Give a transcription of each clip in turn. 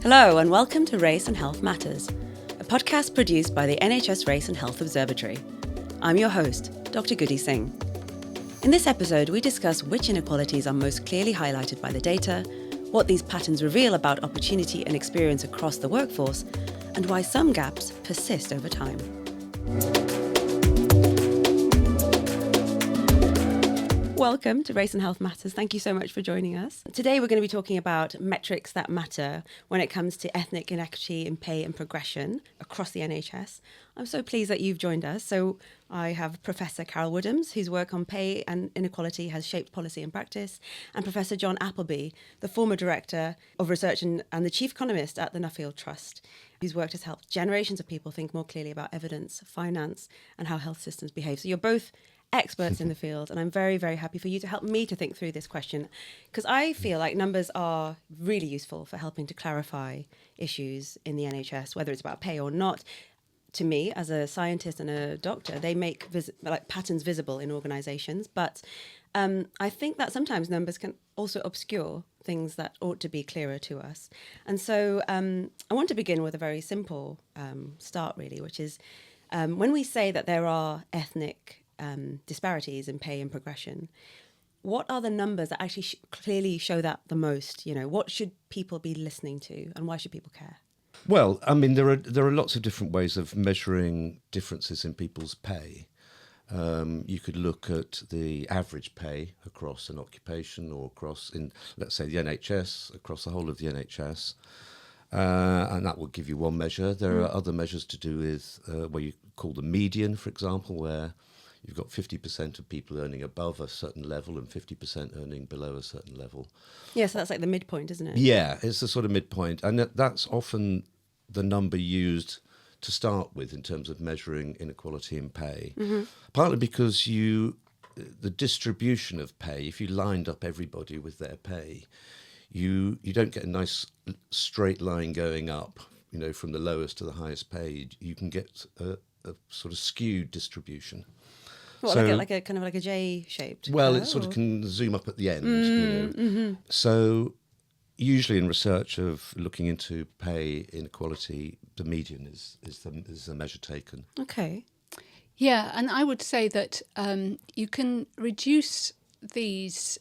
Hello and welcome to Race and Health Matters, a podcast produced by the NHS Race and Health Observatory. I'm your host, Dr. Guddi Singh. In this episode, we discuss which inequalities are most clearly highlighted by the data, what these patterns reveal about opportunity and experience across the workforce, and why some gaps persist over time. Welcome to Race and Health Matters. Thank you so much for joining us. Today we're going to be talking about metrics that matter when it comes to ethnic inequity in pay and progression across the NHS. I'm so pleased that you've joined us. So I have Professor Carol Woodhams, whose work on pay and inequality has shaped policy and practice, and Professor John Appleby, the former Director of Research and the Chief Economist at the Nuffield Trust, whose work has helped generations of people think more clearly about evidence, finance, and how health systems behave. So you're both experts in the field, and I'm very, very happy for you to help me to think through this question, because I feel like numbers are really useful for helping to clarify issues in the NHS, whether it's about pay or not. To me, as a scientist and a doctor, they make patterns visible in organisations, but I think that sometimes numbers can also obscure things that ought to be clearer to us. And so I want to begin with a very simple start, really, which is when we say that there are ethnic disparities in pay and progression, what are the numbers that actually clearly show that the most? You know, what should people be listening to, and why should people care? Well, I mean, there are lots of different ways of measuring differences in people's pay. You could look at the average pay across an occupation or across, in let's say, the NHS, across the whole of the NHS. And that will give you one measure. There are other measures to do with what you call the median, for example, where you've got 50% of people earning above a certain level and 50% earning below a certain level. Yeah, so that's like the midpoint, isn't it? Yeah, it's the sort of midpoint. And that's often the number used to start with in terms of measuring inequality in pay. Mm-hmm. Partly because the distribution of pay, if you lined up everybody with their pay, you don't get a nice straight line going up, you know, from the lowest to the highest paid. You can get a sort of skewed distribution. What, so, like a kind of like a J-shaped? Well, it sort of can zoom up at the end, you know. Mm-hmm. So usually in research of looking into pay inequality, the median is the measure taken. Okay. Yeah, and I would say that you can reduce these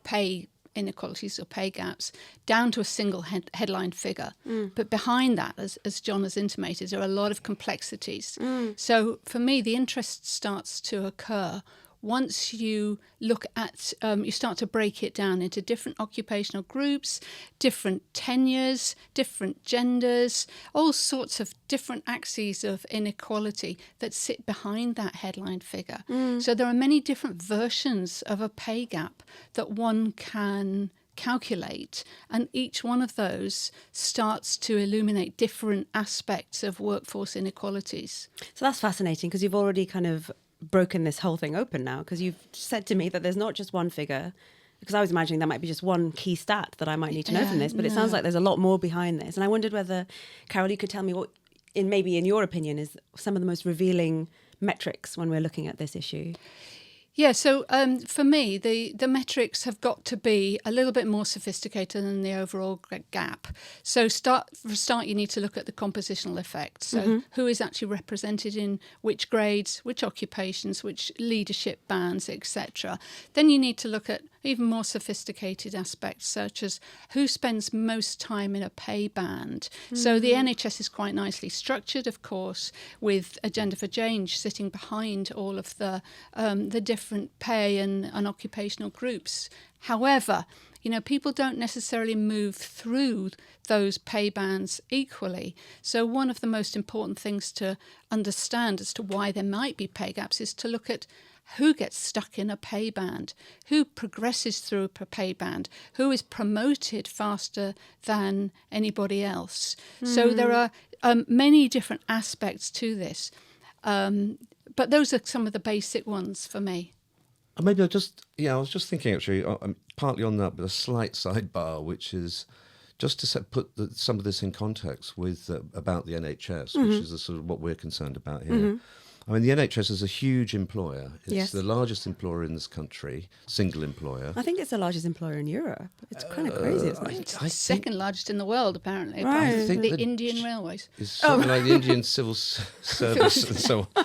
pay inequalities or pay gaps down to a single headline figure. But behind that, as John has intimated, there are a lot of complexities. So for me, the interest starts to occur once you look at, you start to break it down into different occupational groups, different tenures, different genders, all sorts of different axes of inequality that sit behind that headline figure. So there are many different versions of a pay gap that one can calculate, and each one of those starts to illuminate different aspects of workforce inequalities. So that's fascinating, because you've already kind of broken this whole thing open now, because you've said to me that there's not just one figure, because I was imagining there might be just one key stat that I might need to know from this, but it sounds like there's a lot more behind this. And I wondered whether, Carol, you could tell me what, in your opinion, is some of the most revealing metrics when we're looking at this issue. Yeah, so for me, the metrics have got to be a little bit more sophisticated than the overall gap. So for a start, you need to look at the compositional effects. So who is actually represented in which grades, which occupations, which leadership bands, etc. Then you need to look at even more sophisticated aspects, such as who spends most time in a pay band. So the NHS is quite nicely structured, of course, with Agenda for Change sitting behind all of the different pay and occupational groups. However, you know, people don't necessarily move through those pay bands equally. So one of the most important things to understand as to why there might be pay gaps is to look at who gets stuck in a pay band, who progresses through a pay band, who is promoted faster than anybody else. So there are many different aspects to this. But those are some of the basic ones for me. Maybe I was just thinking actually, partly on that, but a slight sidebar, which is just to put some of this in context with about the NHS, which is the sort of what we're concerned about here. I mean, the NHS is a huge employer. It's Yes. the largest employer in this country, single employer. I think it's the largest employer in Europe. It's kind of crazy, isn't it? I Second largest in the world, apparently. Right. By think the that Indian Railways. It's something like the Indian Civil Service and so on.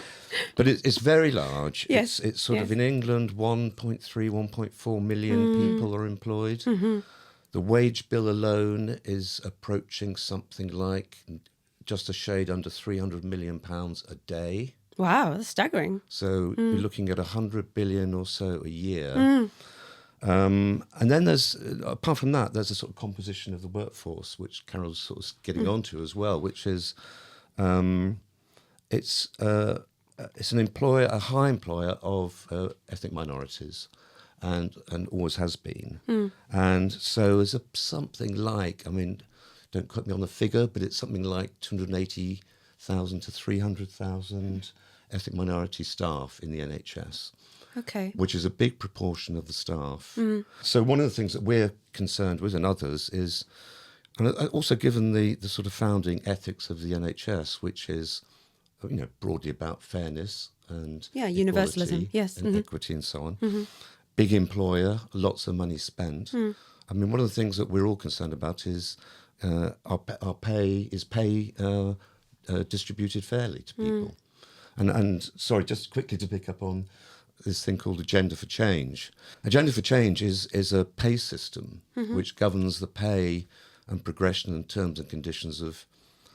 But it's very large. Yes. It's sort of Yes. in England, 1.3, 1.4 million people are employed. The wage bill alone is approaching something like just a shade under £300 million a day. Wow, that's staggering. So we're looking at 100 billion or so a year. And then there's, apart from that, there's a sort of composition of the workforce, which Carol's sort of getting onto as well, which is it's an employer, a high employer of ethnic minorities, and always has been. And so there's something like, I mean, don't quote me on the figure, but it's something like 280,000 to 300,000 ethnic minority staff in the NHS. Okay. Which is a big proportion of the staff. So one of the things that we're concerned with, and others, is, and also given the sort of founding ethics of the NHS, which is, you know, broadly about fairness and universalism, equality yes, and equity and so on. Big employer, lots of money spent. I mean, one of the things that we're all concerned about is our pay distributed fairly to people. And sorry, just quickly to pick up on this thing called Agenda for Change. Agenda for Change is a pay system which governs the pay and progression and terms and conditions of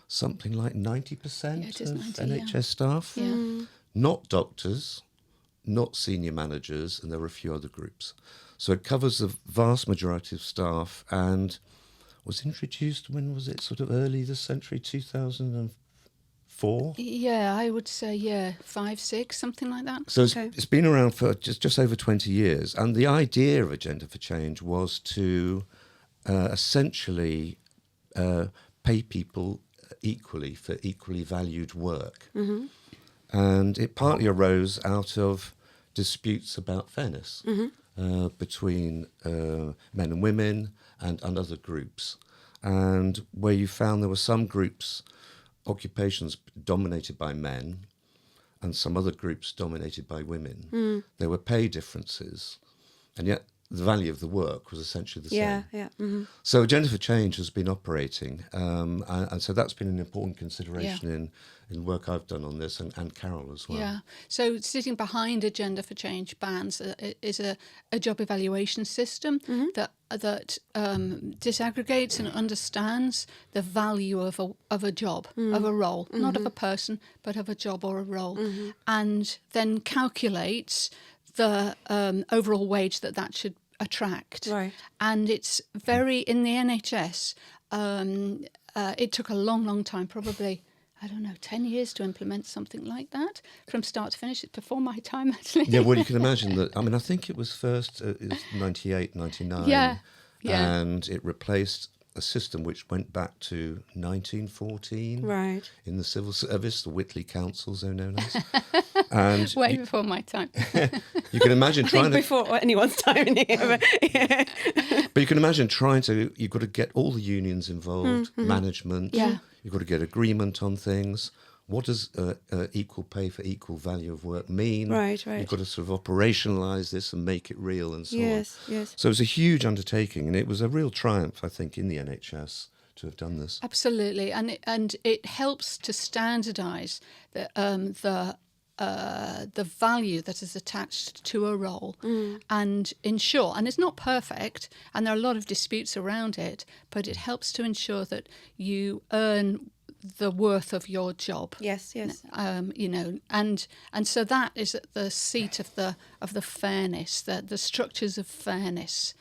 something like 90% of 90, NHS staff. Not doctors, not senior managers, and there are a few other groups. So it covers the vast majority of staff and was introduced, when was it, sort of early this century, 2004? Yeah, I would say, 5, 6, something like that. So Okay. it's been around for just over 20 years. And the idea of Agenda for Change was to essentially pay people equally for equally valued work. And it partly arose out of disputes about fairness between men and women and other groups. And where you found there were some groups, occupations dominated by men, and some other groups dominated by women. There were pay differences, and yet the value of the work was essentially the same. So Agenda for Change has been operating, and so that's been an important consideration in work I've done on this, and Carol as well. Yeah. So sitting behind Agenda for Change bands is a job evaluation system that disaggregates and understands the value of a job, of a role, not of a person, but of a job or a role, and then calculates the overall wage that should attract. Right. And it's very, in the NHS, it took a long time, probably, 10 years to implement something like that from start to finish. It's before my time, actually. Yeah, well, you can imagine that. I mean, I think it was first, it was 98, 99. Yeah. And it replaced a system which went back to 1914 Right. in the civil service, the Whitley Council, so known as. And Way before my time. you can imagine I think trying to... before anyone's time in here. But you can imagine you've got to get all the unions involved, management. Yeah. You've got to get agreement on things. What does equal pay for equal value of work mean? Right. You've got to sort of operationalise this and make it real and so on. Yes. So it was a huge undertaking, and it was a real triumph, I think, in the NHS to have done this. Absolutely, and it helps to standardise the value that is attached to a role and ensure, and it's not perfect, and there are a lot of disputes around it, but it helps to ensure that you earn the worth of your job. Yes. And so that is at the seat of the fairness, the structures of fairness.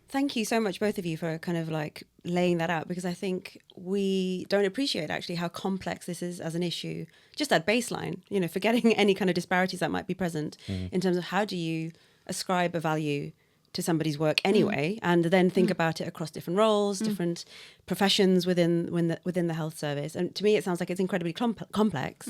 Thank you so much, both of you, for kind of like laying that out, because I think we don't appreciate actually how complex this is as an issue, just at baseline, forgetting any kind of disparities that might be present in terms of how do you ascribe a value to somebody's work anyway, and then think about it across different roles, different professions within the health service. And to me, it sounds like it's incredibly complex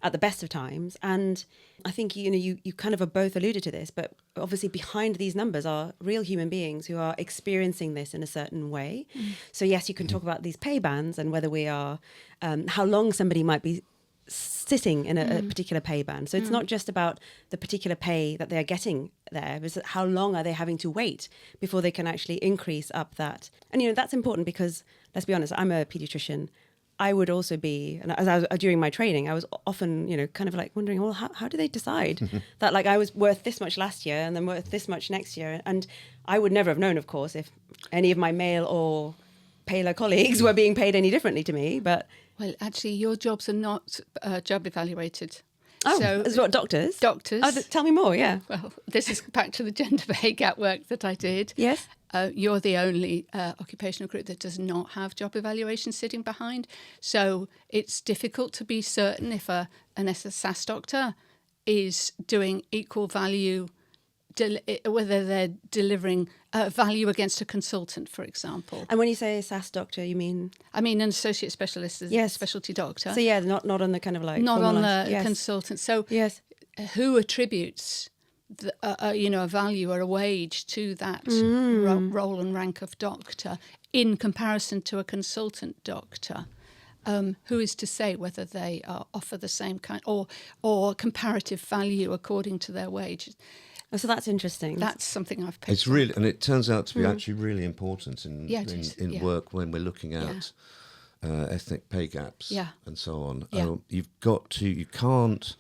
at the best of times. And I think, you kind of have both alluded to this, but obviously behind these numbers are real human beings who are experiencing this in a certain way. So yes, you can talk about these pay bands and whether we are, how long somebody might be sitting in a particular pay band. So it's not just about the particular pay that they're getting there, but how long are they having to wait before they can actually increase up that. And, that's important because, let's be honest, I'm a pediatrician. I would also be, and as I was during my training, I was often, kind of like wondering, well, how do they decide that like I was worth this much last year and then worth this much next year? And I would never have known, of course, if any of my male or paler colleagues were being paid any differently to me. But well, actually, your jobs are not job evaluated. oh, So as what, doctors? doctors. Oh, tell me more. Yeah. Well, this is back to the gender pay gap work that I did. Yes. You're the only occupational group that does not have job evaluation sitting behind. So it's difficult to be certain if an SAS doctor is doing equal value, whether they're delivering value against a consultant, for example. And when you say SAS doctor, you mean? I mean, an associate specialist is a specialty doctor. So yeah, not on the kind of like not on the yes. consultant. So yes. Who attributes a value or a wage to that role and rank of doctor in comparison to a consultant doctor? Who is to say whether they offer the same kind or comparative value according to their wage? Oh, so that's interesting. That's something I've picked. It's really, and it turns out to be actually really important in work when we're looking at ethnic pay gaps and so on. Yeah. You can't,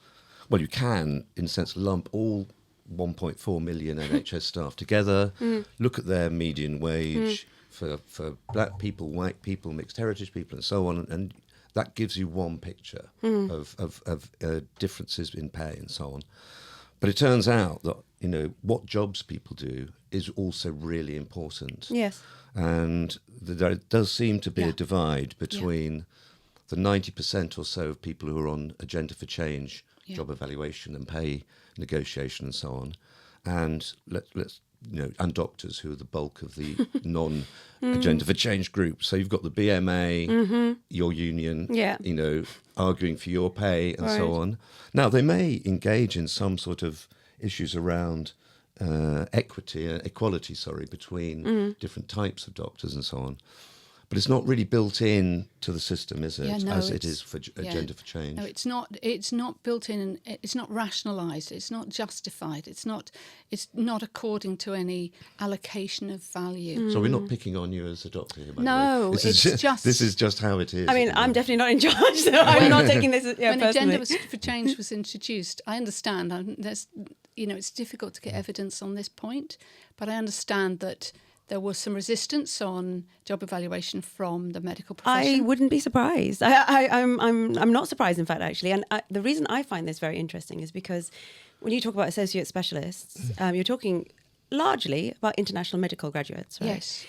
well, you can, in a sense, lump all 1.4 million NHS staff together, look at their median wage for black people, white people, mixed heritage people, and so on, and that gives you one picture of differences in pay and so on. But it turns out that what jobs people do is also really important. Yes. And there does seem to be a divide between the 90% or so of people who are on agenda for change, job evaluation and pay negotiation and so on, and and doctors who are the bulk of the non-agenda for change group. So you've got the BMA, your union, arguing for your pay and so on. Now, they may engage in some sort of issues around equality between different types of doctors and so on. But it's not really built in to the system, is it? As it is for agenda for change. No, it's not. It's not built in, and it's not rationalised. It's not justified. It's not according to any allocation of value. So we're not picking on you as a doctor here. By no, the way. this is just how it is. I mean, I'm definitely not in charge, so I'm not taking this. When personally. agenda for change was introduced, I understand. It's difficult to get evidence on this point, but I understand that there was some resistance on job evaluation from the medical profession. I wouldn't be surprised. I'm not surprised, in fact, actually. And the reason I find this very interesting is because when you talk about associate specialists, you're talking largely about international medical graduates, right? Yes.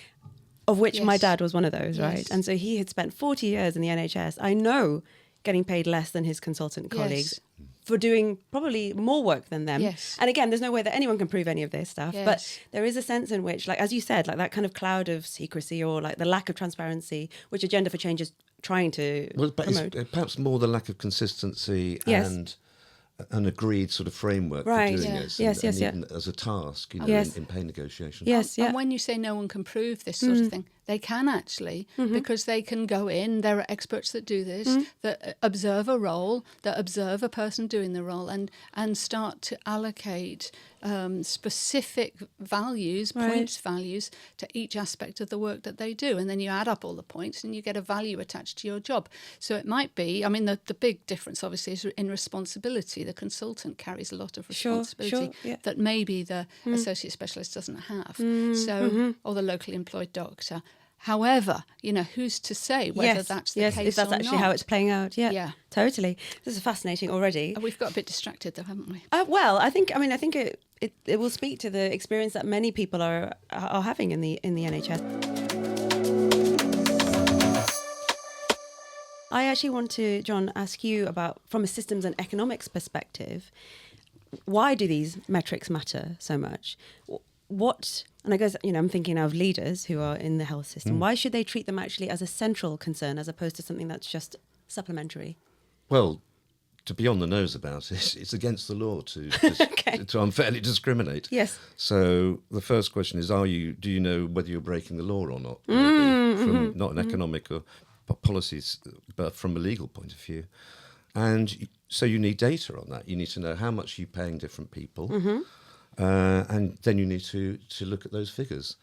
Of which my dad was one of those, Yes. right? And so he had spent 40 years in the NHS. I know getting paid less than his consultant colleagues for doing probably more work than them. Yes. And again, there's no way that anyone can prove any of this stuff. Yes. But there is a sense in which, like, as you said, like that kind of cloud of secrecy or like the lack of transparency, which Agenda for Change is trying to promote. It's perhaps more the lack of consistency Yes. and an agreed sort of framework Right. for doing Yeah. this. Yes, and yes, even as a task, Yes. in pay negotiations. Yes, And when you say no one can prove this sort of thing, they can actually, because they can go in. There are experts that do this, that observe a role, that observe a person doing the role, and start to allocate specific values, points values, to each aspect of the work that they do. And then you add up all the points and you get a value attached to your job. So it might be, I mean, the big difference obviously is in responsibility. The consultant carries a lot of responsibility that maybe the associate specialist doesn't have. Or the locally employed doctor. However, who's to say whether that's the case if that's or actually not? how it's playing out. Yeah, totally. This is fascinating already. We've got a bit distracted though, haven't we? Well, I think it will speak to the experience that many people are having in the NHS. I actually want to, John, ask you about, from a systems and economics perspective, why do these metrics matter so much? And I guess, I'm thinking of leaders who are in the health system. Why should they treat them actually as a central concern as opposed to something that's just supplementary? Well, to be on the nose about it, it's against the law to unfairly discriminate. Yes. So the first question is, do you know whether you're breaking the law or not? From not an economic or policies, but from a legal point of view. And so you need data on that. You need to know how much you're paying different people. And then you need to look at those figures.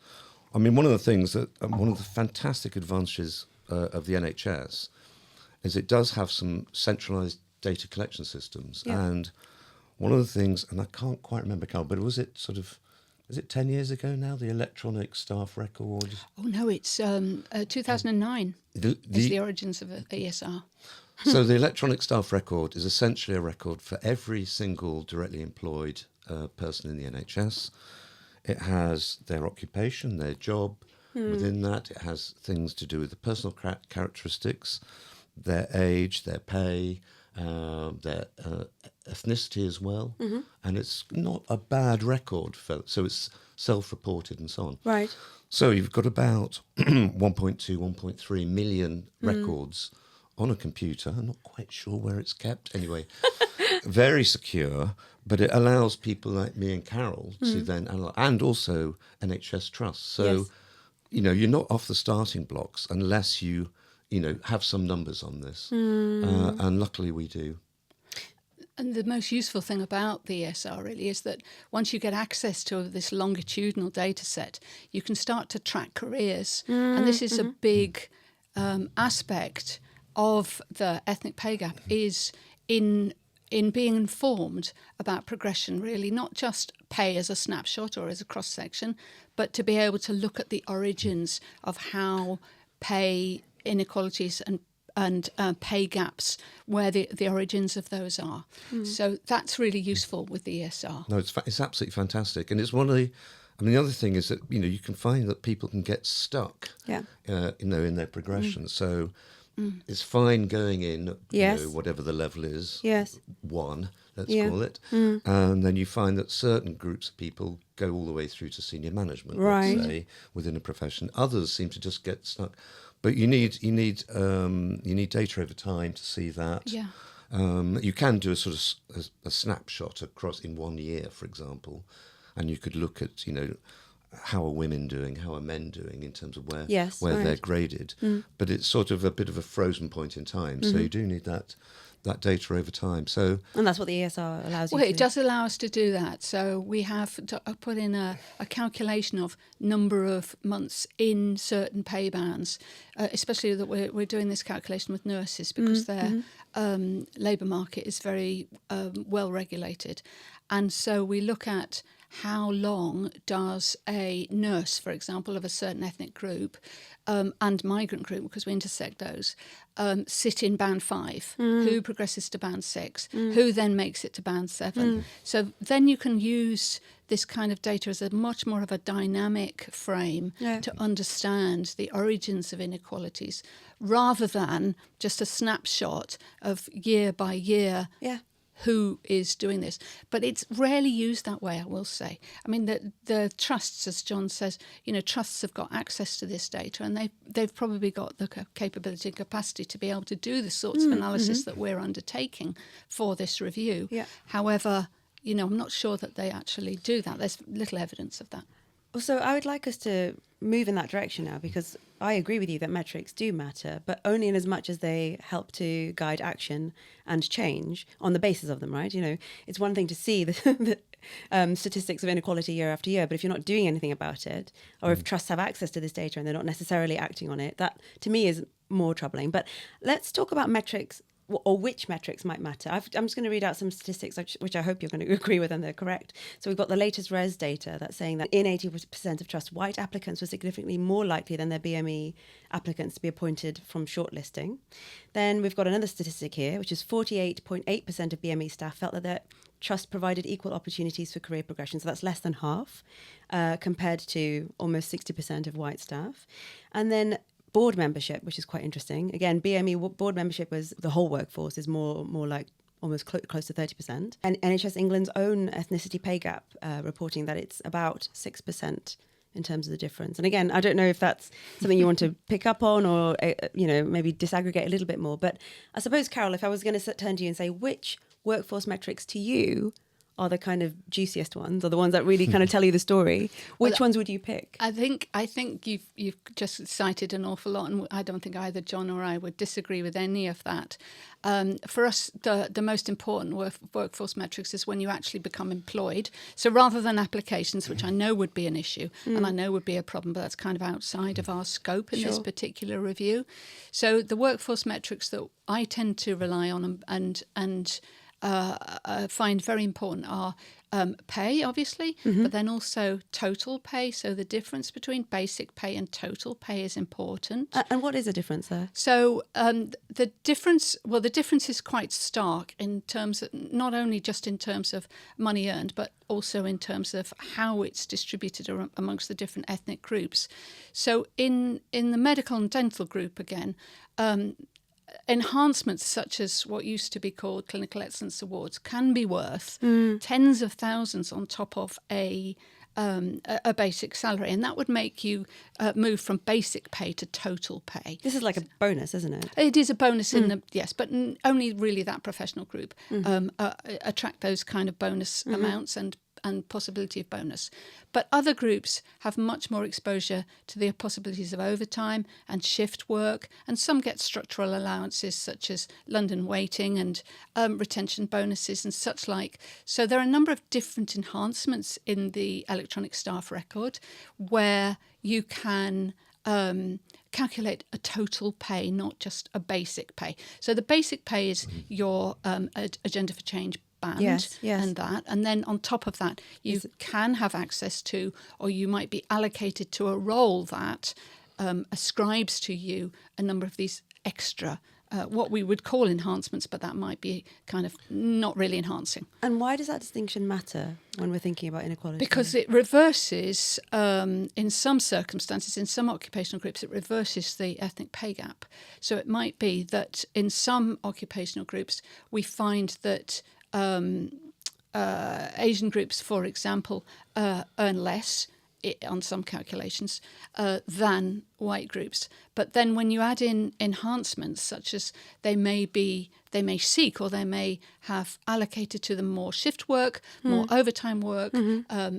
I mean, one of the fantastic advantages of the NHS is it does have some centralised data collection systems. Yeah. And one of the things, and I can't quite remember, Carol, but is it 10 years ago now, the electronic staff record? Oh, no, it's 2009 is the origins of ESR. So the electronic staff record is essentially a record for every single directly employed person in the NHS. It has their occupation, their job. Within that, it has things to do with the personal characteristics, their age, their pay, their ethnicity as well. And it's not a bad record. So it's self-reported and so on. Right. So you've got about 1.2, 1.3 million records on a computer. I'm not quite sure where it's kept. Anyway, very secure, but it allows people like me and Carol to then analyze, and also NHS Trust. So, Yes. You're not off the starting blocks unless you have some numbers on this. And luckily we do. And the most useful thing about the ESR really is that once you get access to this longitudinal data set, you can start to track careers. And this is a big aspect of the ethnic pay gap, is in being informed about progression, really, not just pay as a snapshot or as a cross-section, but to be able to look at the origins of how pay inequalities and pay gaps, where the origins of those are. So that's really useful with the ESR. No, it's absolutely fantastic. And it's one of the... I mean, the other thing is that, you can find that people can get stuck, in their progression. So... It's fine going in, whatever the level is, 1, let's call it, and then you find that certain groups of people go all the way through to senior management, let's say, within a profession. Others seem to just get stuck. But you need data over time to see that. Yeah. You can do a sort of a snapshot across in 1 year, for example, and you could look at, how are women doing, how are men doing in terms of where they're graded. But it's sort of a bit of a frozen point in time. So you do need that data over time. So, and that's what the ESR allows you to do. Well, it does allow us to do that. So we have put in a calculation of number of months in certain pay bands, especially that we're doing this calculation with nurses because their labour market is very well regulated. And so we look at how long does a nurse, for example, of a certain ethnic group and migrant group, because we intersect those, sit in band 5, who progresses to band 6, who then makes it to band 7. So then you can use this kind of data as a much more of a dynamic frame to understand the origins of inequalities rather than just a snapshot of year by year who is doing this. But it's rarely used that way, I will say. I mean, the trusts, as John says, trusts have got access to this data and they've probably got the capability and capacity to be able to do the sorts of analysis that we're undertaking for this review. Yeah. However, I'm not sure that they actually do that. There's little evidence of that. So I would like us to move in that direction now, because I agree with you that metrics do matter, but only in as much as they help to guide action and change on the basis of them, right? It's one thing to see the statistics of inequality year after year, but if you're not doing anything about it, or if trusts have access to this data and they're not necessarily acting on it, that to me is more troubling. But let's talk about metrics, or which metrics might matter. I'm just going to read out some statistics which I hope you're going to agree with and they're correct. So we've got the latest RES data that's saying that in 80% of trusts, white applicants were significantly more likely than their BME applicants to be appointed from shortlisting. Then we've got another statistic here, which is 48.8% of BME staff felt that their trust provided equal opportunities for career progression. So that's less than half compared to almost 60% of white staff. And then board membership, which is quite interesting. Again, BME board membership was the whole workforce is more like almost close to 30%. And NHS England's own ethnicity pay gap reporting that it's about 6% in terms of the difference. And again, I don't know if that's something you want to pick up on or, maybe disaggregate a little bit more. But I suppose, Carol, if I was going to turn to you and say, which workforce metrics to you are the kind of juiciest ones, or the ones that really kind of tell you the story. Which ones would you pick? I think you've just cited an awful lot, and I don't think either John or I would disagree with any of that. For us, the most important workforce metrics is when you actually become employed. So rather than applications, which I know would be an issue and I know would be a problem, but that's kind of outside of our scope in this particular review. So the workforce metrics that I tend to rely on and find very important are pay, obviously, but then also total pay. So the difference between basic pay and total pay is important. And what is the difference there? So the difference is quite stark in terms of not only just in terms of money earned, but also in terms of how it's distributed amongst the different ethnic groups. So in the medical and dental group, again, enhancements such as what used to be called clinical excellence awards can be worth tens of thousands on top of a basic salary, and that would make you move from basic pay to total pay. This is like a bonus, isn't it? It is a bonus in the yes, but only really that professional group attract those kind of bonus amounts and possibility of bonus. But other groups have much more exposure to the possibilities of overtime and shift work, and some get structural allowances such as London waiting and retention bonuses and such like. So there are a number of different enhancements in the electronic staff record where you can calculate a total pay, not just a basic pay. So the basic pay is your Agenda for Change band and that, and then on top of that you can have access to, or you might be allocated to a role that ascribes to you a number of these extra what we would call enhancements, but that might be kind of not really enhancing. And why does that distinction matter when we're thinking about inequality? Because it reverses, in some circumstances, in some occupational groups, it reverses the ethnic pay gap. So it might be that in some occupational groups we find that Asian groups, for example, earn less on some calculations than white groups. But then when you add in enhancements such as they may seek or they may have allocated to them more shift work, more overtime work,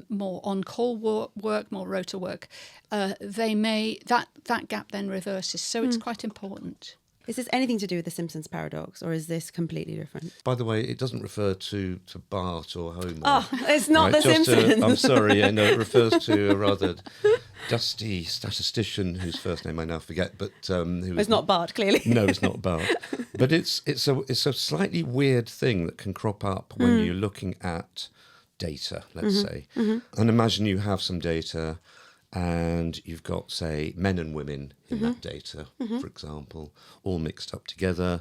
more on-call work, more rota work, that gap then reverses. So it's quite important. Is this anything to do with the Simpsons paradox, or is this completely different? By the way, it doesn't refer to Bart or Homer. Oh, it's not the Just Simpsons. I'm sorry, it refers to a rather dusty statistician whose first name I now forget, but who was It's not Bart, clearly. No, it's not Bart. But it's a slightly weird thing that can crop up when you're looking at data, let's say. And imagine you have some data and you've got, say, men and women in that data, for example, all mixed up together,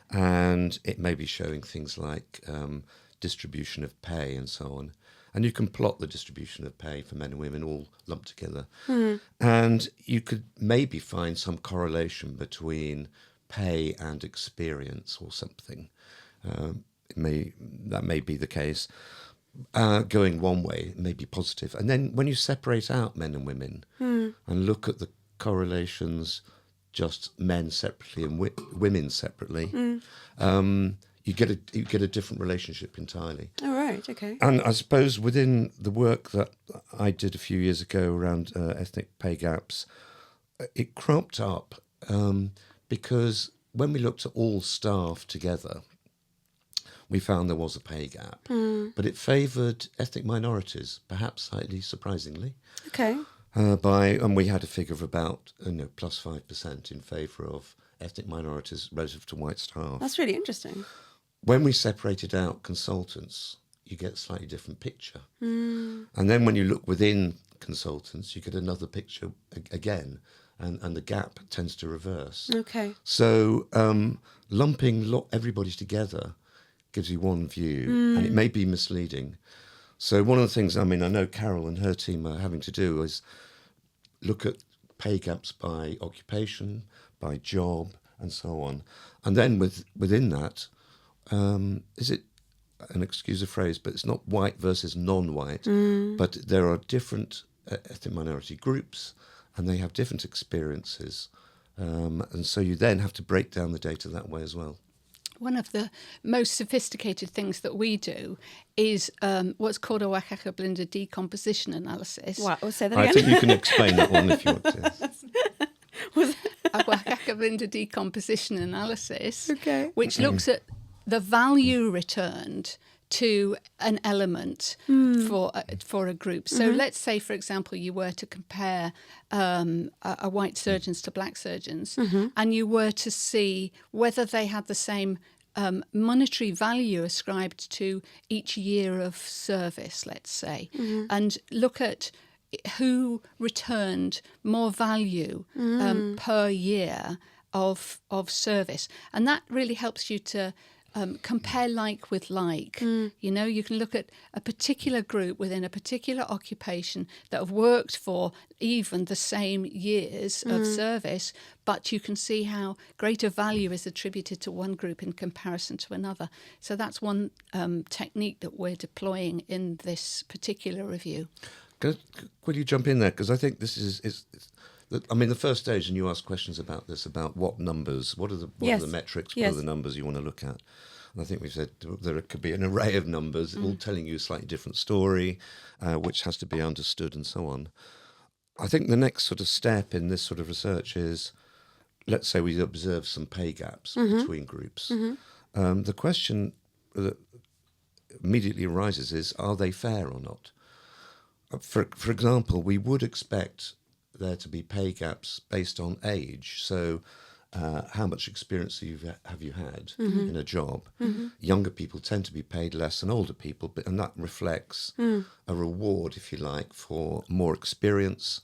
and it may be showing things like distribution of pay and so on. And you can plot the distribution of pay for men and women all lumped together. And you could maybe find some correlation between pay and experience or something. That may be the case. Going one way may be positive. And then when you separate out men and women and look at the correlations, just men separately and women separately, you get a different relationship entirely. Oh, right, okay. And I suppose within the work that I did a few years ago around ethnic pay gaps, it cropped up because when we looked at all staff together, we found there was a pay gap, but it favoured ethnic minorities, perhaps slightly surprisingly. Okay. And we had a figure of about plus 5% in favour of ethnic minorities relative to white staff. That's really interesting. When we separated out consultants, you get a slightly different picture. And then when you look within consultants, you get another picture again, and the gap tends to reverse. Okay. So lumping everybody together gives you one view, and it may be misleading. So one of the things, I know Carol and her team are having to do is look at pay gaps by occupation, by job, and so on. And then within that, is it, an excuse the phrase, but it's not white versus non-white, but there are different ethnic minority groups, and they have different experiences. And so you then have to break down the data that way as well. One of the most sophisticated things that we do is what's called a Wakaka-Blinder decomposition analysis. Wow, say that I again. think you can explain that one if you want to. A Wakaka-Blinder decomposition analysis, Okay. which looks at the value returned to an element for a group. So let's say, for example, you were to compare a white surgeons to black surgeons, and you were to see whether they had the same monetary value ascribed to each year of service, let's say, and look at who returned more value per year of service. And that really helps you to compare like with like. You know, you can look at a particular group within a particular occupation that have worked for even the same years of service, but you can see how greater value is attributed to one group in comparison to another. So that's one technique that we're deploying in this particular review. Could you jump in there? Because I think this is I mean, the first stage, and you ask questions about this, about what numbers, what are the metrics, what are the numbers you want to look at? And I think we've said there could be an array of numbers, all telling you a slightly different story, which has to be understood and so on. I think the next sort of step in this sort of research is, let's say we observe some pay gaps between groups. The question that immediately arises is, are they fair or not? For example, we would expect there to be pay gaps based on age. So how much experience have you had in a job? Younger people tend to be paid less than older people, and that reflects a reward, if you like, for more experience,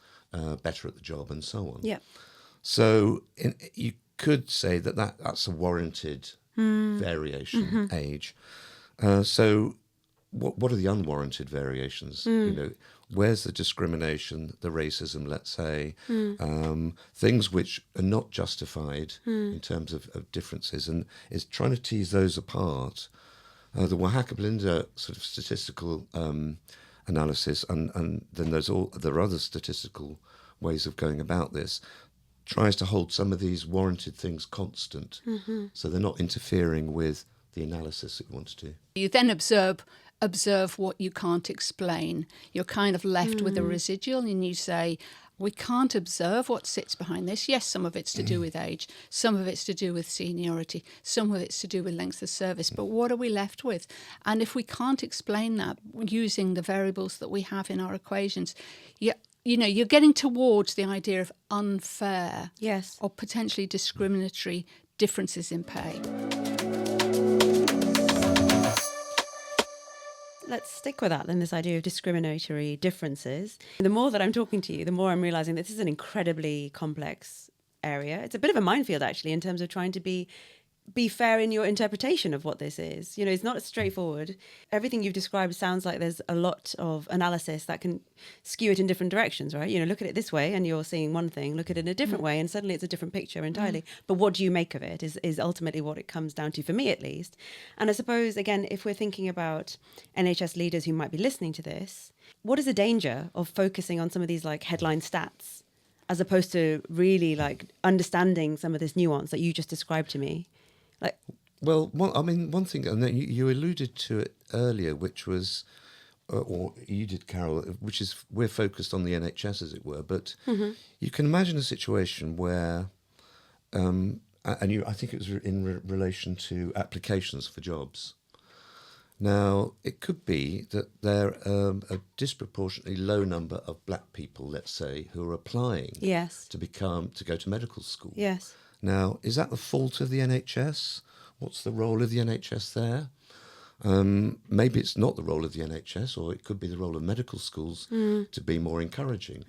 better at the job, and so on. Yeah. So you could say that's a warranted variation, age. So what are the unwarranted variations? You know, where's the discrimination, the racism, let's say, things which are not justified in terms of differences, and is trying to tease those apart. The Wakaka-Blinder sort of statistical analysis, and then there are other statistical ways of going about this, tries to hold some of these warranted things constant, so they're not interfering with the analysis that you want to do. You then observe what you can't explain. You're kind of left with a residual, and you say, we can't observe what sits behind this. Yes, some of it's to do with age, some of it's to do with seniority, some of it's to do with length of service, but what are we left with? And if we can't explain that using the variables that we have in our equations, you know, you're getting towards the idea of unfair or potentially discriminatory differences in pay. Let's stick with that then, this idea of discriminatory differences. The more that I'm talking to you, the more I'm realizing this is an incredibly complex area. It's a bit of a minefield, actually, in terms of trying to be fair in your interpretation of what this is. You know, it's not straightforward. Everything you've described sounds like there's a lot of analysis that can skew it in different directions, right? You know, look at it this way and you're seeing one thing, look at it in a different way and suddenly it's a different picture entirely. But what do you make of it is ultimately what it comes down to, for me at least. And I suppose, again, if we're thinking about NHS leaders who might be listening to this, what is the danger of focusing on some of these like headline stats as opposed to really like understanding some of this nuance that you just described to me? Well, one thing, and then you alluded to it earlier, which was, or you did, Carol, which is we're focused on the NHS, as it were, but you can imagine a situation where, I think it was in relation to applications for jobs. Now, it could be that there are a disproportionately low number of black people, let's say, who are applying to go to medical school. Yes. Now, is that the fault of the NHS? What's the role of the NHS there? Maybe it's not the role of the NHS, or it could be the role of medical schools to be more encouraging.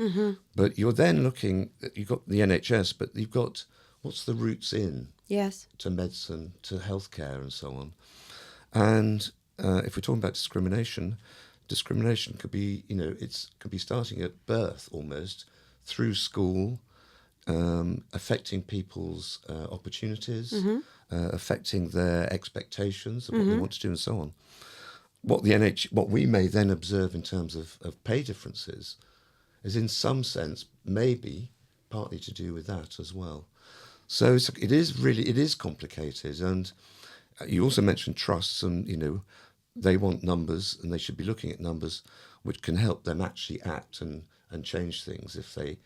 But you're then looking, you've got the NHS, but you've got what's the routes in to medicine, to healthcare and so on. And if we're talking about discrimination could be, it could be starting at birth almost, through school, affecting people's opportunities, affecting their expectations of what they want to do and so on. What we may then observe in terms of pay differences is in some sense maybe partly to do with that as well. So it is complicated, and you also mentioned trusts, and they want numbers, and they should be looking at numbers which can help them actually act and change things if they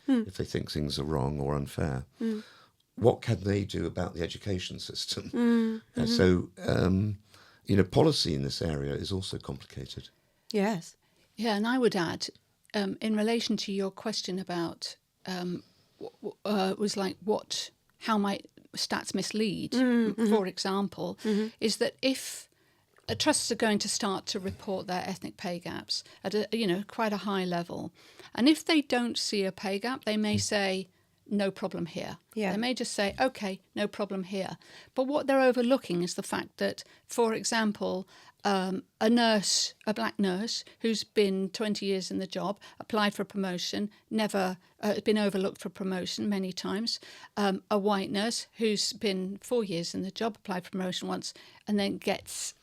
think things are wrong or unfair. What can they do about the education system? So policy in this area is also complicated. Yes. Yeah, and I would add, in relation to your question about was like how might stats mislead, for example, is that if trusts are going to start to report their ethnic pay gaps at quite a high level, and if they don't see a pay gap, they may say no problem here. Yeah. They may just say, okay, no problem here. But what they're overlooking is the fact that, for example, a black nurse who's been 20 years in the job, applied for a promotion, never been overlooked for promotion many times. A white nurse who's been 4 years in the job, applied for promotion once, and then gets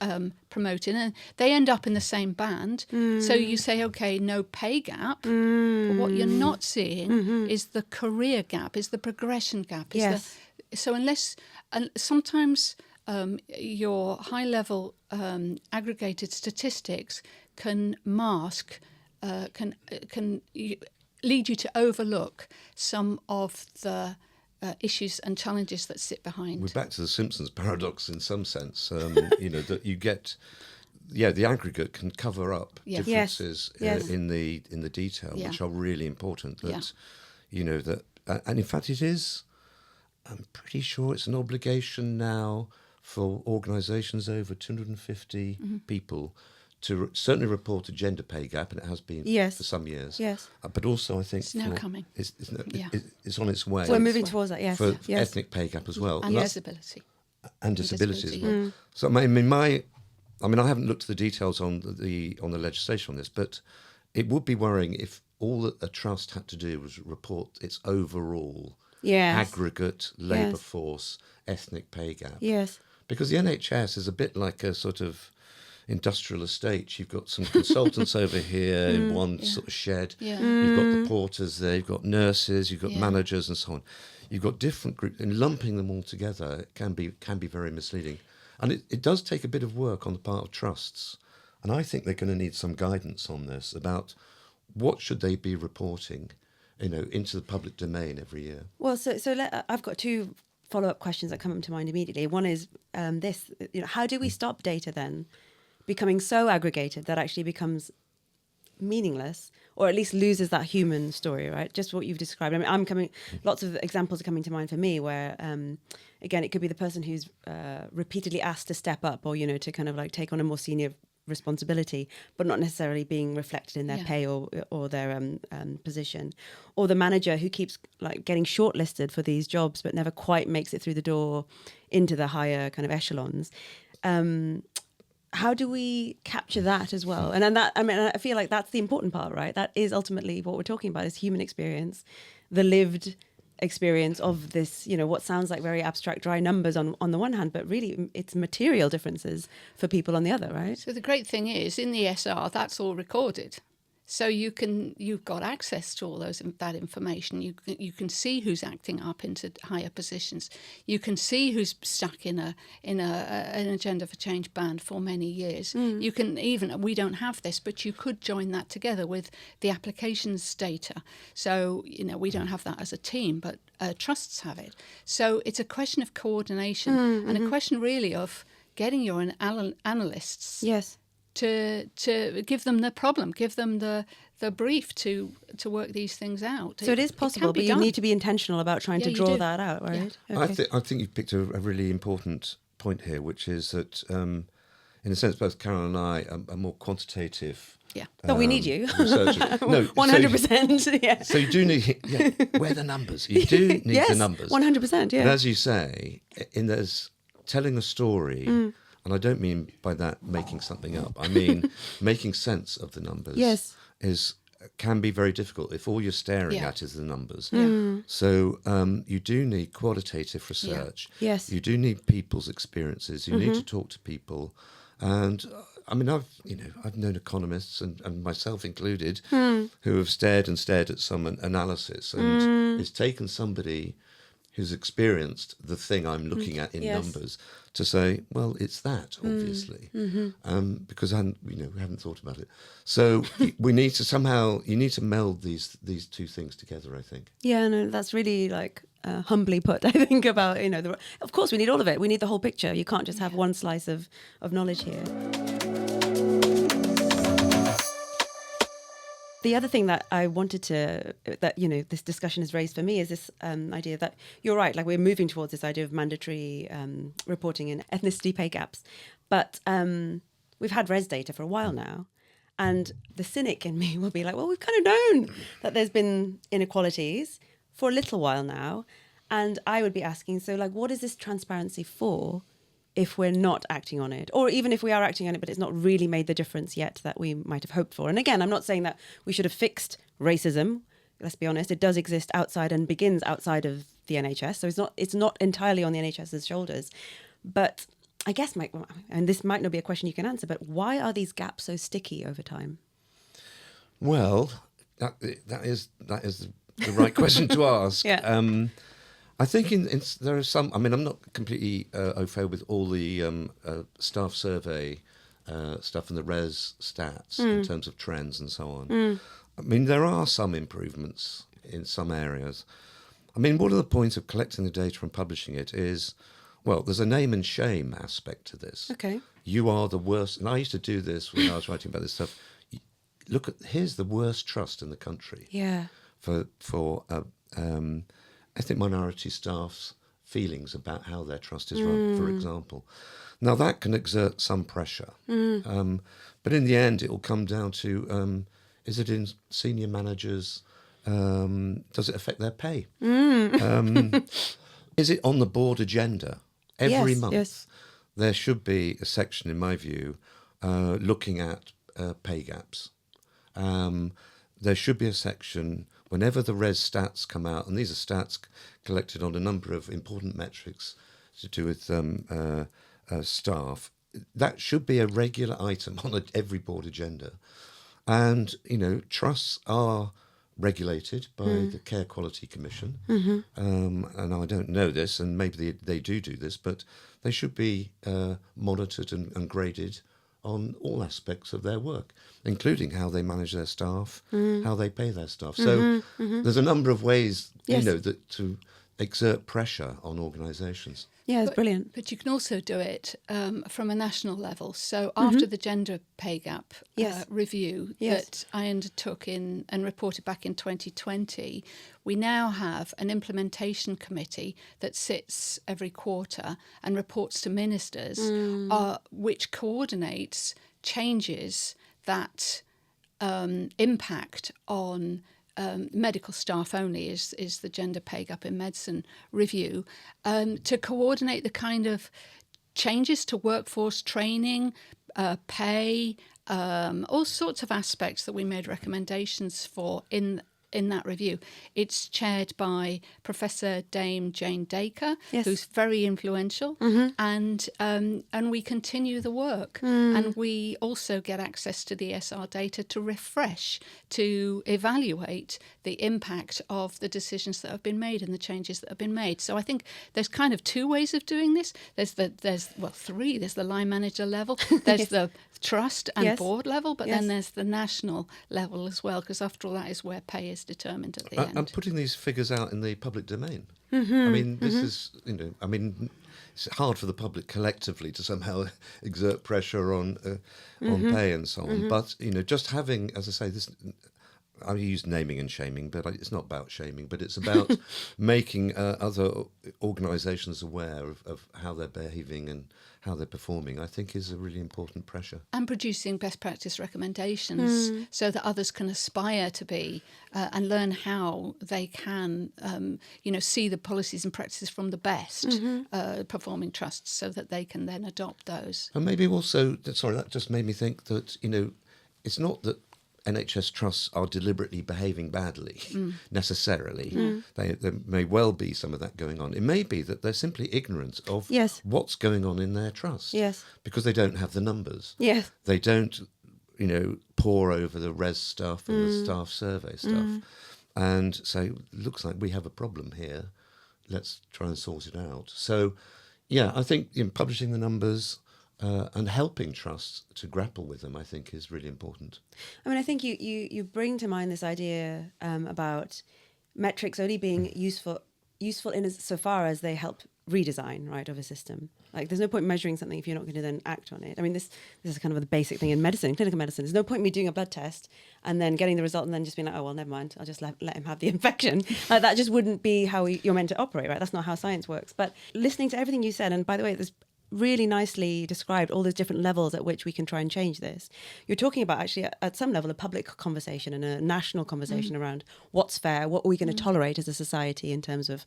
promoted. And they end up in the same band. So you say, okay, no pay gap. But what you're not seeing is the career gap, is the progression gap. Sometimes your high-level aggregated statistics can mask, can lead you to overlook some of the issues and challenges that sit behind. We're back to the Simpsons paradox in some sense. That you get, the aggregate can cover up differences in the detail, which are really important. That and in fact it is. I'm pretty sure it's an obligation now for organisations over 250 people to certainly report a gender pay gap, and it has been for some years. Yes. But also I think it's now coming. It's on its way. We're moving towards that, yes. For ethnic pay gap as well. And disability. And disability as well. So I haven't looked at the details on the legislation on this, but it would be worrying if all that a trust had to do was report its overall aggregate labour force ethnic pay gap. Yes. Because the NHS is a bit like a sort of industrial estate. You've got some consultants over here in one sort of shed. Yeah. You've got the porters there. You've got nurses. You've got managers and so on. You've got different groups, and lumping them all together can be very misleading. And it does take a bit of work on the part of trusts. And I think they're going to need some guidance on this about what should they be reporting, into the public domain every year. Well, I've got two follow-up questions that come up to mind immediately. One is this: how do we stop data then becoming so aggregated that actually becomes meaningless, or at least loses that human story, right? Just what you've described. I mean, lots of examples are coming to mind for me where, again, it could be the person who's repeatedly asked to step up or, to kind of like take on a more senior responsibility, but not necessarily being reflected in their pay or their position, or the manager who keeps like getting shortlisted for these jobs but never quite makes it through the door into the higher kind of echelons. How do we capture that as well? And then I feel like that's the important part, right? That is ultimately what we're talking about, is human experience, the lived experience of this, what sounds like very abstract, dry numbers on the one hand, but really it's material differences for people on the other, right? So the great thing is, in the SR, that's all recorded. So you've got access to all that information. You can see who's acting up into higher positions. You can see who's stuck in an Agenda for Change band for many years. You can we don't have this, but you could join that together with the applications data. So we don't have that as a team, but trusts have it. So it's a question of coordination and a question really of getting your analysts. Yes. To give them the problem, give them the brief to work these things out. So it is possible, but you need to be intentional about trying to draw that out, right? Yeah. Okay. I think you've picked a really important point here, which is that, in a sense, both Carol and I are more quantitative. Yeah, but we need you. Researchers. No, 100%. Yeah. So you do need. Yeah, where are the numbers? You do need the numbers. 100%. Yeah. And as you say, there's telling a story. And I don't mean by that making something up. I mean making sense of the numbers. Yes. Can be very difficult if all you're staring at is the numbers. Yeah. So you do need qualitative research. Yeah. Yes. You do need people's experiences. You need to talk to people. And I've known economists and myself included who have stared at some analysis, and it's taken somebody who's experienced the thing I'm looking at in numbers to say, well, it's that, obviously, because we haven't thought about it. So we need to you need to meld these two things together, I think. Yeah, no, that's really humbly put, I think, about, of course we need all of it. We need the whole picture. You can't just have one slice of knowledge here. The other thing that I wanted this discussion has raised for me is this idea that you're right, we're moving towards this idea of mandatory reporting in ethnicity pay gaps. But we've had res data for a while now. And the cynic in me will be like, well, we've kind of known that there's been inequalities for a little while now. And I would be asking, so what is this transparency for if we're not acting on it? Or even if we are acting on it, but it's not really made the difference yet that we might have hoped for. And again, I'm not saying that we should have fixed racism. Let's be honest, it does exist outside and begins outside of the NHS. So it's not entirely on the NHS's shoulders. But I guess, and this might not be a question you can answer, but why are these gaps so sticky over time? Well, that is the right question to ask. Yeah. I think there are some. I mean, I'm not completely au fait with all the staff survey stuff and the res stats in terms of trends and so on. I mean, there are some improvements in some areas. I mean, one of the points of collecting the data and publishing it is, well, there's a name and shame aspect to this. Okay. You are the worst. And I used to do this when I was writing about this stuff. Here's the worst trust in the country. Yeah. For ethnic minority staff's feelings about how their trust is run, for example. Now, that can exert some pressure. But in the end, it will come down to, is it in senior managers? Does it affect their pay? Is it on the board agenda? Every month, there should be a section, in my view, looking at pay gaps. There should be a section whenever the res stats come out, and these are stats collected on a number of important metrics to do with staff, that should be a regular item on every board agenda. And, trusts are regulated by the Care Quality Commission. And I don't know this, and maybe they do this, but they should be monitored and graded on all aspects of their work, including how they manage their staff, how they pay their staff. So there's a number of ways, that to exert pressure on organisations. Yeah, it's brilliant. But you can also do it from a national level. So after the gender pay gap review that I undertook and reported back in 2020, we now have an implementation committee that sits every quarter and reports to ministers, which coordinates changes that impact on medical staff only is the gender pay gap in medicine review, to coordinate the kind of changes to workforce training, pay, all sorts of aspects that we made recommendations for in that review. It's chaired by Professor Dame Jane Dacre, who's very influential, and we continue the work. And we also get access to the SR data to refresh, to evaluate the impact of the decisions that have been made and the changes that have been made. So I think there's kind of two ways of doing this. There's three. There's the line manager level, there's the trust and board level, but then there's the national level as well, because after all, that is where pay is determined at the end. I'm putting these figures out in the public domain. I mean, this is, it's hard for the public collectively to somehow exert pressure on pay and so on. But, just having, as I say, this, I use naming and shaming, but it's not about shaming, but it's about making other organisations aware of how they're behaving and how they're performing, I think is a really important pressure. And producing best practice recommendations so that others can aspire to be and learn how they can, see the policies and practices from the best performing trusts so that they can then adopt those. And maybe also, that just made me think that, it's not that NHS trusts are deliberately behaving badly, necessarily. There may well be some of that going on. It may be that they're simply ignorant of what's going on in their trust. Yes. Because they don't have the numbers. Yes. They don't, pore over the res stuff and the staff survey stuff. And so it looks like we have a problem here. let's try and sort it out. So, yeah, I think publishing the numbers and helping trusts to grapple with them, I think, is really important. I mean, I think you bring to mind this idea about metrics only being useful in as so far as they help redesign, right, of a system. Like, there's no point measuring something if you're not going to then act on it. I mean, this is kind of the basic thing in medicine, clinical medicine. There's no point in me doing a blood test and then getting the result and then just being like, oh, well, never mind, I'll just let him have the infection. Like, that just wouldn't be how you're meant to operate, right? That's not how science works. But listening to everything you said, and by the way, there's really nicely described all those different levels at which we can try and change this. You're talking about actually at some level a public conversation and a national conversation around what's fair, what are we going to tolerate as a society in terms of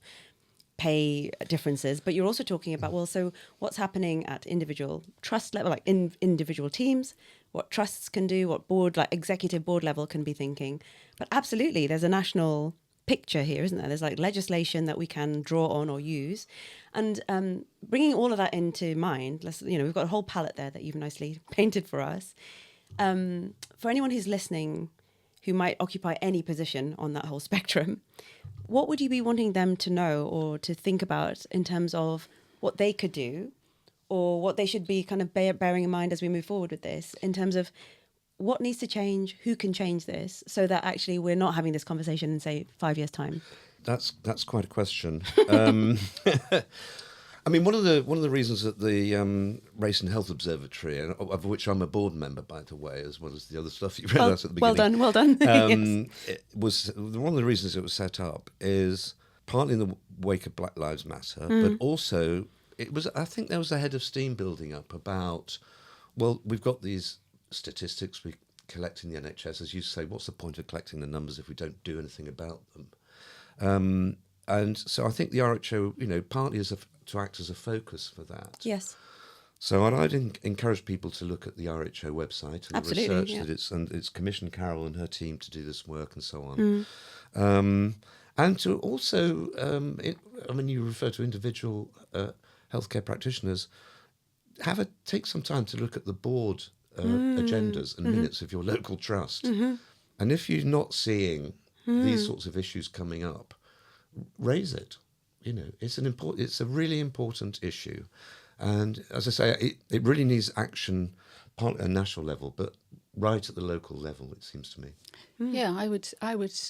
pay differences. But you're also talking about, well, so what's happening at individual trust level, like in individual teams, what trusts can do, what board, like executive board level can be thinking. But absolutely, there's a national picture here, isn't there? There's like legislation that we can draw on or use. And bringing all of that into mind, we've got a whole palette there that you've nicely painted for us. For anyone who's listening who might occupy any position on that whole spectrum, what would you be wanting them to know or to think about in terms of what they could do or what they should be kind of bearing in mind as we move forward with this, in terms of what needs to change, who can change this, so that actually we're not having this conversation in, say, 5 years' time? That's quite a question. I mean, one of the reasons that the Race and Health Observatory, of which I'm a board member, by the way, as well as the other stuff you read out at the beginning. Well done. Yes. It was one of the reasons it was set up is partly in the wake of Black Lives Matter, but also I think there was a head of steam building up about, well, we've got these statistics we collect in the NHS, as you say. What's the point of collecting the numbers if we don't do anything about them? And so I think the RHO, partly to act as a focus for that. Yes. So I'd encourage people to look at the RHO website and Absolutely, the research that it's commissioned Carol and her team to do this work and so on. And to also, you refer to individual healthcare practitioners, take some time to look at the board agendas and minutes of your local trust. And if you're not seeing these sorts of issues coming up, raise it. It's a really important issue. And as I say, it really needs action, partly at a national level, but right at the local level, it seems to me. Yeah, I would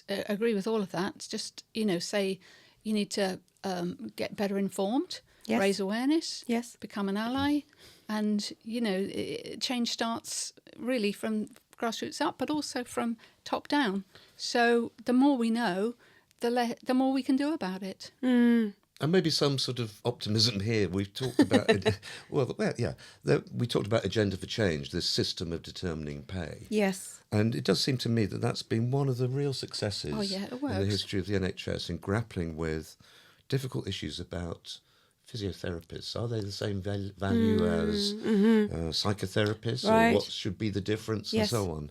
agree with all of that. It's just, say you need to get better informed, Yes. raise awareness, Yes. become an ally. And, change starts really from grassroots up, but also from top down. So the more we know, the more we can do about it. And maybe some sort of optimism here. We've talked about we talked about agenda for change, this system of determining pay. Yes. And it does seem to me that that's been one of the real successes it in works. the history of the NHS in grappling with difficult issues about physiotherapists. Are they the same value as psychotherapists, Right. or what should be the difference, Yes. and so on?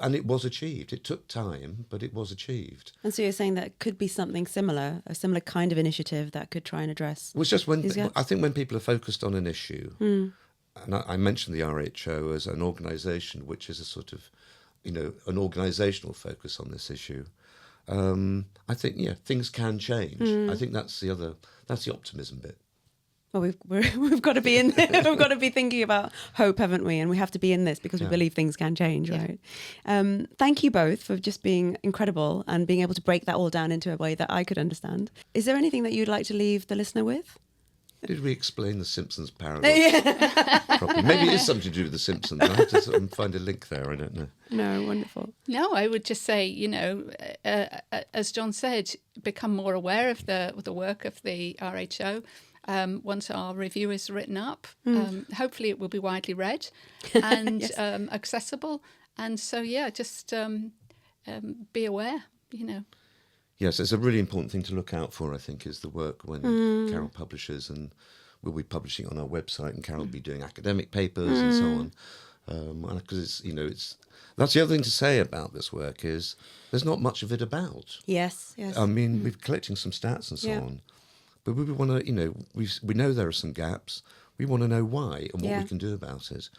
And it was achieved. It took time, but it was achieved. And so you're saying that could be something similar, a similar kind of initiative that could try and address. It was just these gaps? I think when people are focused on an issue, and I mentioned the RHO as an organisation, which is a sort of, an organisational focus on this issue. I think things can change. I think that's the optimism bit. Well, we've got to be in there. We've got to be thinking about hope, haven't we? And we have to be in this because we believe things can change, right? Thank you both for just being incredible and being able to break that all down into a way that I could understand. Is there anything that you'd like to leave the listener with? Did we explain the Simpsons paradox properly? Maybe it is something to do with the Simpsons. I have to sort of find a link there. I don't know. No, wonderful. No, I would just say, as John said, become more aware of the work of the RHO. Once our review is written up, hopefully it will be widely read and Yes. accessible. And so, just be aware, Yes, it's a really important thing to look out for, I think, is the work when Carol publishes, and we'll be publishing on our website, and Carol will be doing academic papers and so on. Because that's the other thing to say about this work is there's not much of it about. Yes. I mean, we're collecting some stats and so on, but we want to, we know there are some gaps. We want to know why and what we can do about it.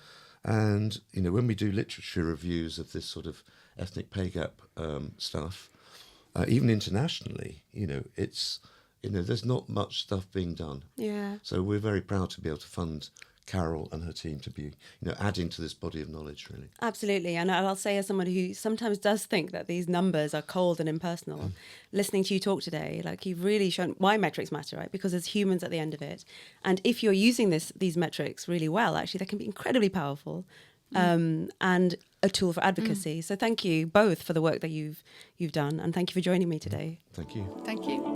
And, when we do literature reviews of this sort of ethnic pay gap stuff, even internationally, there's not much stuff being done. Yeah. So we're very proud to be able to fund Carol and her team to be, adding to this body of knowledge, really. Absolutely. And I'll say, as somebody who sometimes does think that these numbers are cold and impersonal, listening to you talk today, like, you've really shown why metrics matter, right? Because there's humans at the end of it. And if you're using these metrics really well, actually, they can be incredibly powerful and a tool for advocacy. So thank you both for the work that you've done. And thank you for joining me today. Thank you. Thank you.